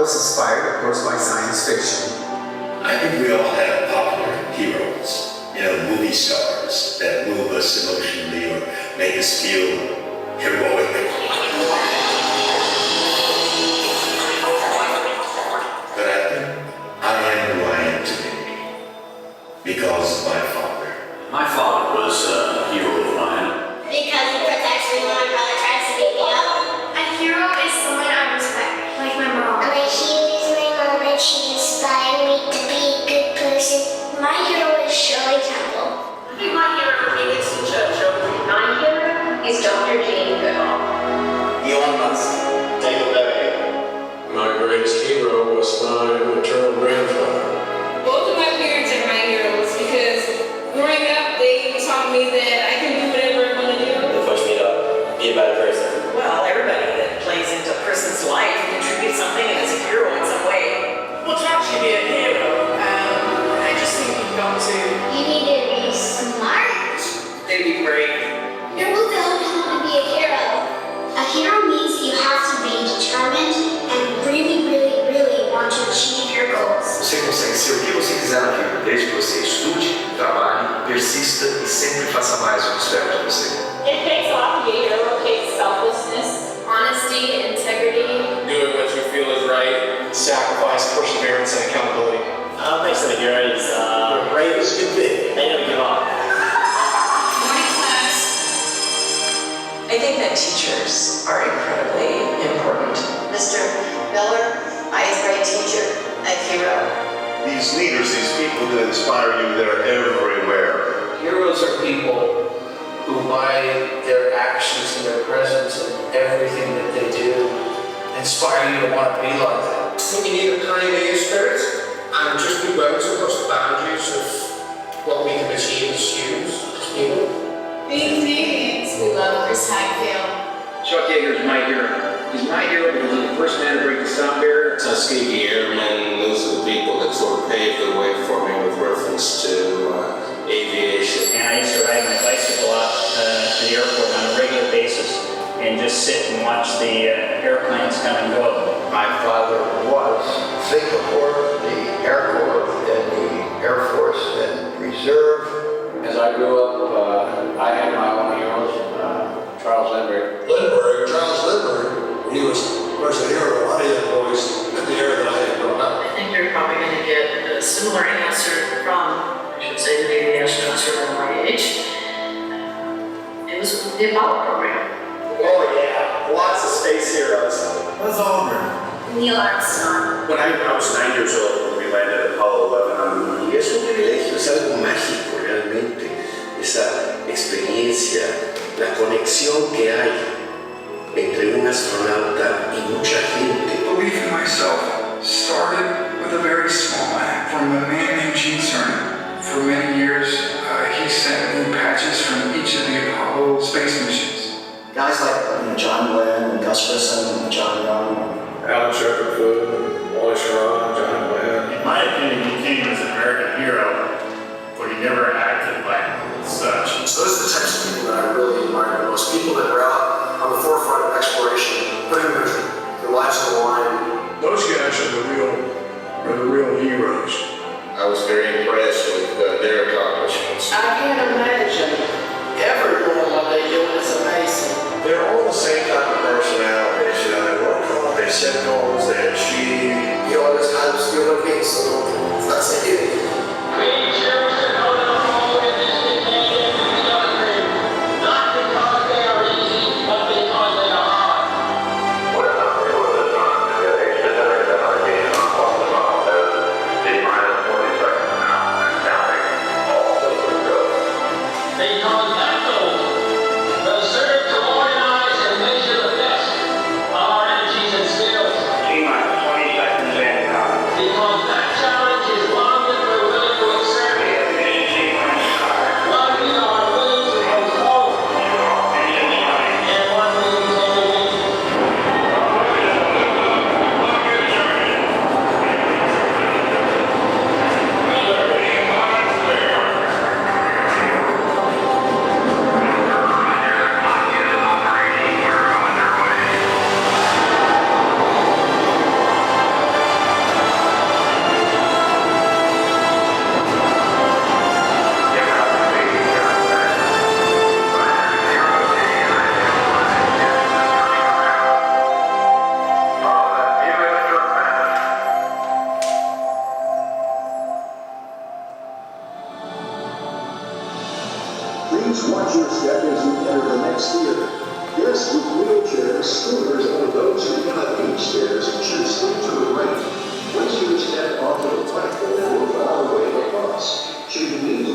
was inspired, of course, by science fiction. I think we all have popular heroes, movie stars that move us emotionally or make us feel heroic. But I think I am who I am today because of my father. My father was a hero of mine. Because he protects me when my brother tries to beat me up. A hero is someone I respect, like my mom. And a hero is my mom, and she inspired me to be a good person. My hero is Shirley Temple. I think my hero is Winston Churchill. My hero is Dr. Jane Goodall. Elon Musk. David Bowie. My greatest hero was my maternal grandfather. Both of my parents are my heroes because growing up, they taught me that I can do whatever I want to do. They pushed me to be a better person. Well, everybody that plays into a person's life contributes something and is a hero in some way. Well, to actually be a hero, I just think you've got to. You need to be smart. They'd be great. You're supposed to help people to be a hero. A hero means you have to be determined and really, really, really want to achieve your goals. Você consegue ser o que você quiser na vida, desde que você estude, trabalhe, persista e sempre faça mais do que espera de você. It takes a lot to be a hero. It takes selflessness, honesty, integrity. Doing what you feel is right. Sacrifice, perseverance, and accountability. Makes them a hero is brave as can be. They never give up. Morning class. I think that teachers are incredibly important. Mr. Miller, highest grade teacher, a hero. These leaders, these people that inspire you, they're everywhere. Heroes are people who, by their actions and their presence and everything that they do, inspire you to want to be like that. When you need a pioneer spirit and just be willing to push the boundaries of what we can achieve as humans, as people. The Canadians, we love Chris Hadfield. Chuck Yeager is my hero. He's my hero because he's the first man to break the sound barrier. Tuskegee Airmen, those are the people that sort of paved the way for me with reference to aviation. And I used to ride my bicycle out to the airport on a regular basis and just sit and watch the airplanes come and go. My father was Singapore, the Air Corps, and the Air Force and Reserve. As I grew up, I had my own heroes. Charles Lindbergh. Charles Lindbergh, he was a hero. I had boys in the era that I had grown up. I think you're probably going to get a similar answer from, I should say, the astronauts who are my age. It was the Apollo program. Oh yeah, lots of space heroes. Buzz Aldrin. Neil Armstrong. When I was 9 years old, when we landed Apollo 11 on the moon, y es un privilegio, es algo mágico realmente, esa experiencia, la conexión que hay entre un astronauta y mucha gente. Belief in myself started with a very small act from a man named Gene Cernan. For many years, he sent me patches from each of the Apollo space missions. Guys like John Glenn and Gus Grissom and John Young. Alan Shepard, Wally Schirra, John Glenn. In my opinion, he came as an American hero, but he never acted like such. So those are the types of people that I really admire the most. People that are out on the forefront of exploration, putting their lives on the line. Those guys are the real heroes. I was very impressed with their accomplishments. I can't imagine. Everyone, what they do is amazing. They're all the same type of personalities, they work hard, they set goals, they achieve. You always have human beings, so that's it. Please watch your step as you enter the next theater. Guests with wheelchairs, scooters, or those who cannot reach stairs should stay to the right. Once you step onto the platform, move all the way across. Should you need to